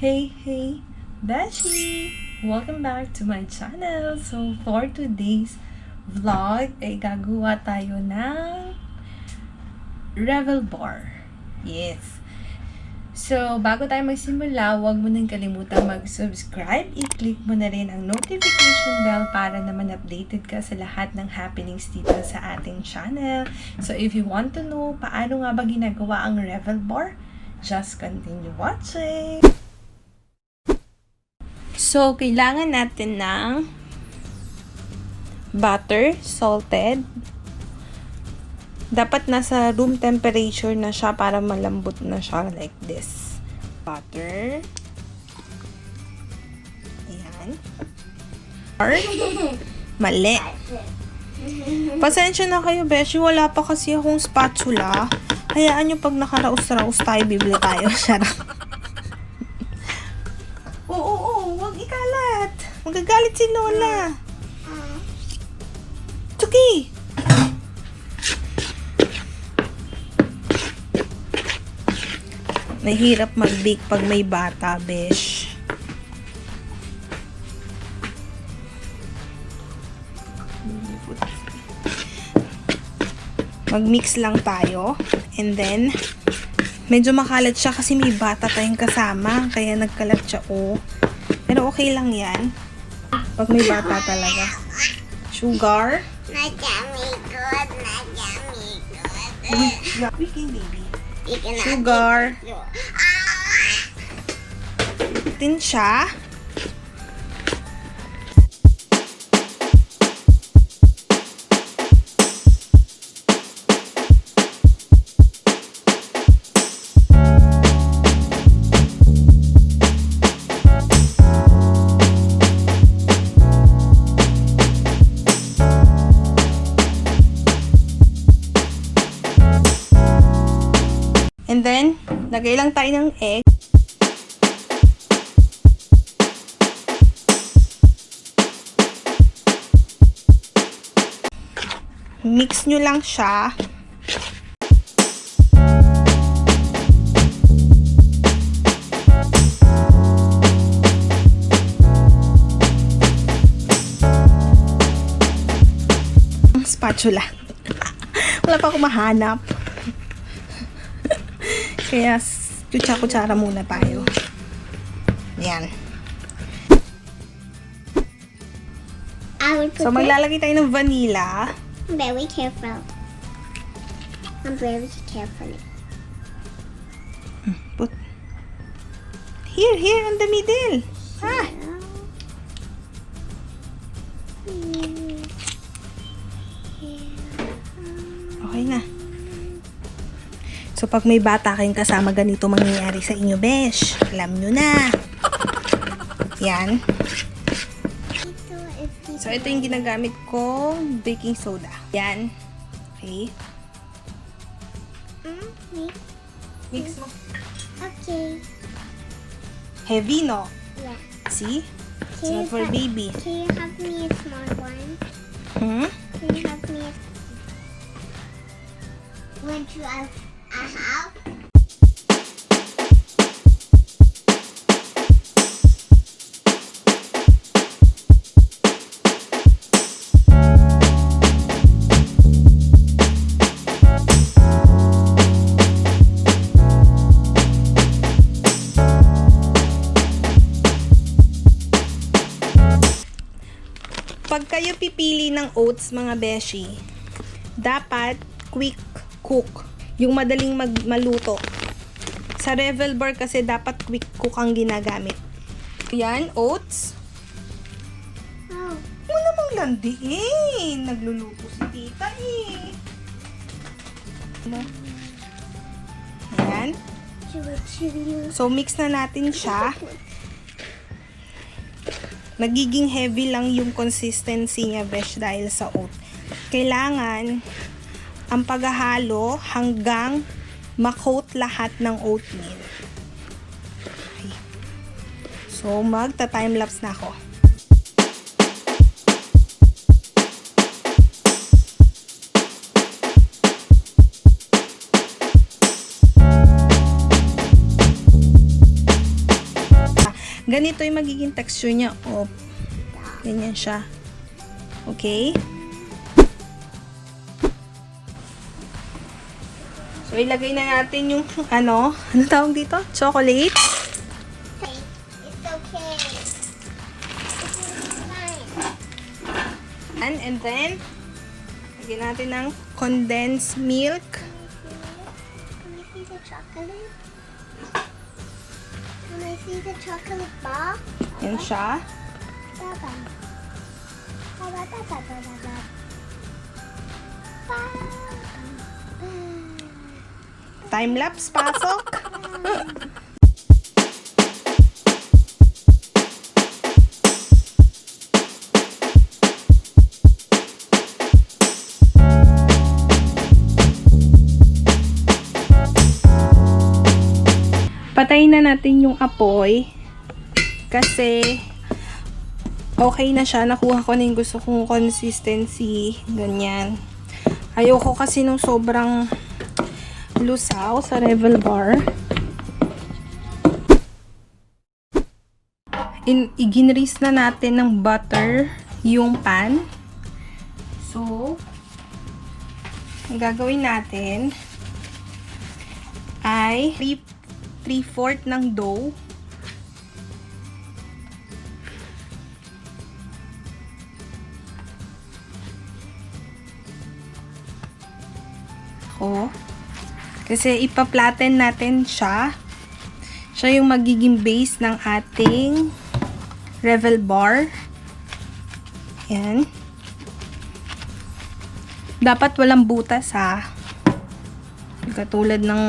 Hey, Beshie! Welcome back to my channel. So, for today's vlog, ay gagawa tayo ng REVEL bar. Yes. So, bago tayo magsimula, huwag mo nang kalimutan mag-subscribe. I-click mo na rin ang notification bell para naman updated ka sa lahat ng happenings dito sa ating channel. So, if you want to know paano nga ba ginagawa ang REVEL bar, just continue watching. So, kailangan natin ng butter, salted. Dapat nasa room temperature na siya para malambot na siya like this. Butter. Ayan. Mali. Pasensya na kayo, Besh. Wala pa kasi akong spatula. Hayaan nyo pag nakaraos-raos tayo, bibili tayo. Sarap. Oo, huwag ikalat. Magagalit si Lola. It's okay. Mahirap mag-bake pag may bata, Besh. Mag-mix lang tayo. And then, medyo makalat siya kasi may bata tayong kasama. Kaya nagkalat siya, oh. Pero okay lang yan. Pag may bata talaga. Sugar. Weekend, baby. Sugar. Tin siya. And then, lagay lang tayo ng egg. Mix nyo lang siya. Spatula. Wala pa akong mahanap. Kaya, kutsa-kutsara muna tayo. Yan. So, maglalagay tayo ng vanilla. I'm very careful. I'm very careful. Put. Here on the middle. Ah. Okay na. So, pag may bata kayong kasama, ganito mangyayari sa inyo, Besh. Alam nyo na. Yan. So, ito yung ginagamit ko, baking soda. Yan. Okay. Mix mo. Okay. Heavy, no? Yeah. See? It's not for baby. Can you have me a small one? Can you have me a... Want you have a half? Pag kayo pipili ng oats, mga Beshie, dapat quick cook. Yung madaling maluto. Sa REVEL bar kasi dapat quick cook ang ginagamit. Yan, oats. Oh. Mo namang landiin. Nagluluto si tita eh. Ayan. So, mix na natin siya. Nagiging heavy lang yung consistency niya, Besh, dahil sa oat. Kailangan ang paghahalo hanggang ma-coat lahat ng oatmeal. Okay. So, magta-time-lapse na ako. Ganito yung magiging texture niya. Oh, ganyan siya. Okay? So, ilagay na natin yung, ano tawag dito? Chocolate. It's okay. It's fine. And then, lagyan natin ng condensed milk. Can you see the chocolate? Can I see the chocolate bar? Yan siya. Baba. Baba, baba, baba, baba. Time-lapse, pasok. Patayin na natin yung apoy kasi okay na siya. Nakuha ko na yung gusto kong consistency. Ganyan. Ayoko kasi nung sobrang lusaw sa Revel Bar. Iginrease na natin ng butter yung pan. So, ang gagawin natin ay 3/4 ng dough. Kasi ipa-flatten natin siya. Siya yung magiging base ng ating Revel Bar. Yan. Dapat walang butas ha. Katulad ng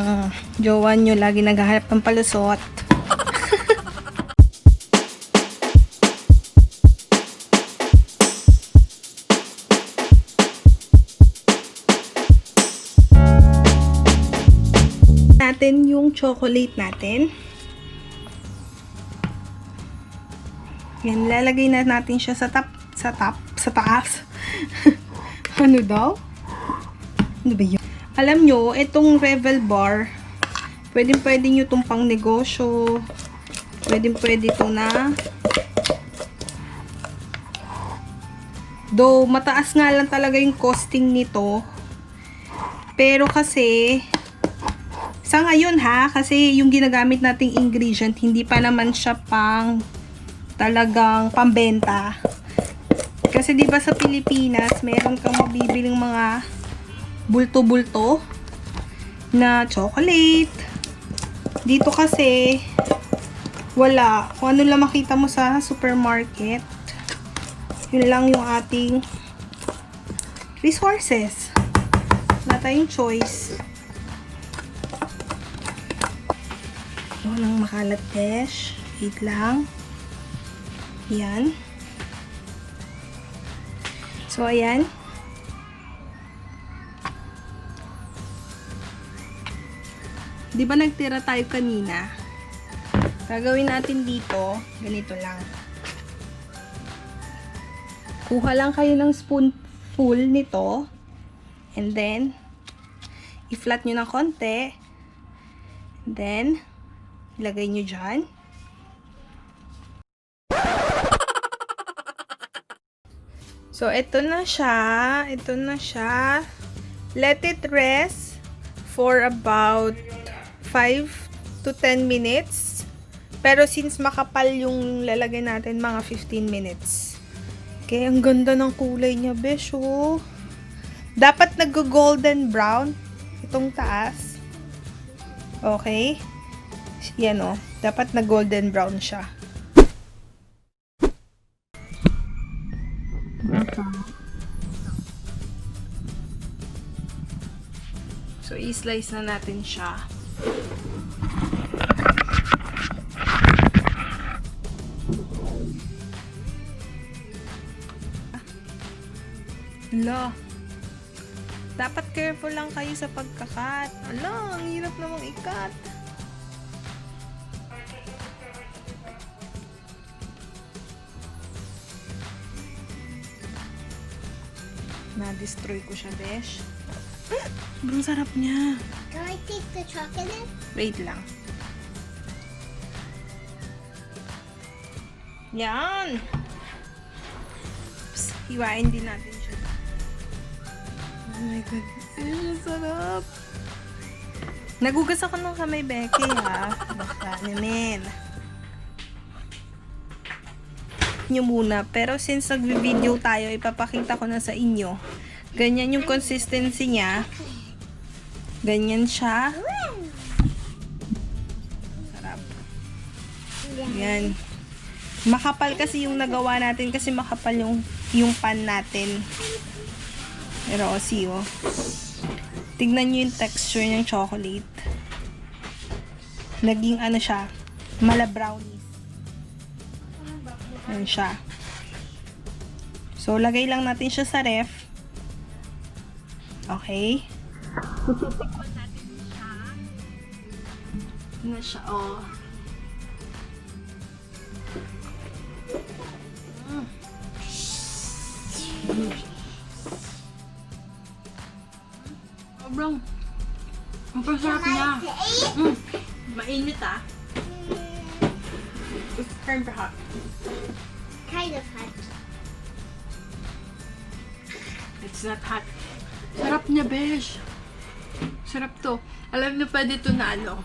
jowa nyo, lagi naghahanap ng palusot. Natin yung chocolate natin. Yan, lalagay na natin siya sa taas. Ano daw? Ano ba yun? Alam nyo, itong Revel Bar, pwede nyo itong pang negosyo. Pwede ito na. Though, mataas nga lang talaga yung costing nito. Pero kasi, sa ngayon ha, kasi yung ginagamit nating ingredient, hindi pa naman siya pang talagang pambenta. Kasi di ba sa Pilipinas, meron kang mabibiling mga bulto-bulto na chocolate. Dito kasi, wala. Kung ano lang makita mo sa supermarket, yun lang yung ating resources. Wala tayong choice. Walang makalat, Besh. Wait lang. Yan. So, ayan. Di ba nagtira tayo kanina? Gagawin natin dito, ganito lang. Kuha lang kayo ng spoonful nito. And then, i-flat nyo ng konti. And then, ilagay nyo dyan. So, ito na siya. Ito na siya. Let it rest for about 5 to 10 minutes. Pero since makapal yung lalagay natin, mga 15 minutes. Okay, ang ganda ng kulay niya, Besh, oh. Dapat nag-golden brown itong taas. Okay. Yan, oh. Dapat nag-golden brown siya. So, i-slice na natin siya. Ala. Dapat careful lang kayo sa pagkakat. Ala, ang hirap namang ikat. Na-destroy ko siya, Besh. Sobrang sarap niya. Can I take the chocolate? Wait lang. Yan. Psst, hiwain din natin siya. Oh my goodness. Ang sarap. Nagugas ako ng kamay, Becky, ha? Basta namin. Nyo muna. Pero since nagvi-video tayo, ipapakita ko na sa inyo. Ganyan yung consistency niya. Ganyan siya. Sarap. Yan. Makapal kasi yung nagawa natin kasi makapal yung pan natin. Pero see, oh. Tignan nyo yung texture ng chocolate. Naging ano siya, mala brownies. Yan siya. So, lagay lang natin siya sa ref. Okay. Tututikman natin siya. Tignan siya, oh. Sobrang sarap niya. Mainit, ah. It's kind of hot. Kind of hot. It's not hot. Sarap niya, Besh. Sarap to. Alam niyo, pwede to na ano.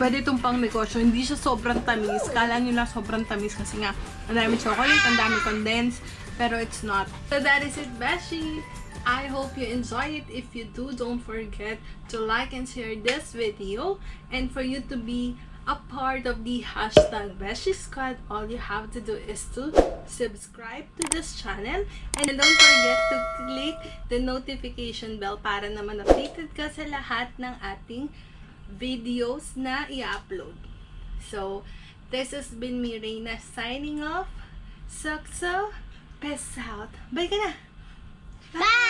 Pwede itong pang negosyo. Hindi siya sobrang tamis. Kala nyo lang sobrang tamis kasi nga ang dami chocolate, ang dami condensed. Pero it's not. So that is it, Beshie. I hope you enjoy it. If you do, don't forget to like and share this video. And for you to be a part of the hashtag BeshieSquad, all you have to do is to subscribe to this channel. And don't forget to click the notification bell para naman updated ka sa lahat ng ating videos na i-upload. So, this has been me, Rayna, signing off. XOXO, peace out. Bye ka na! Bye!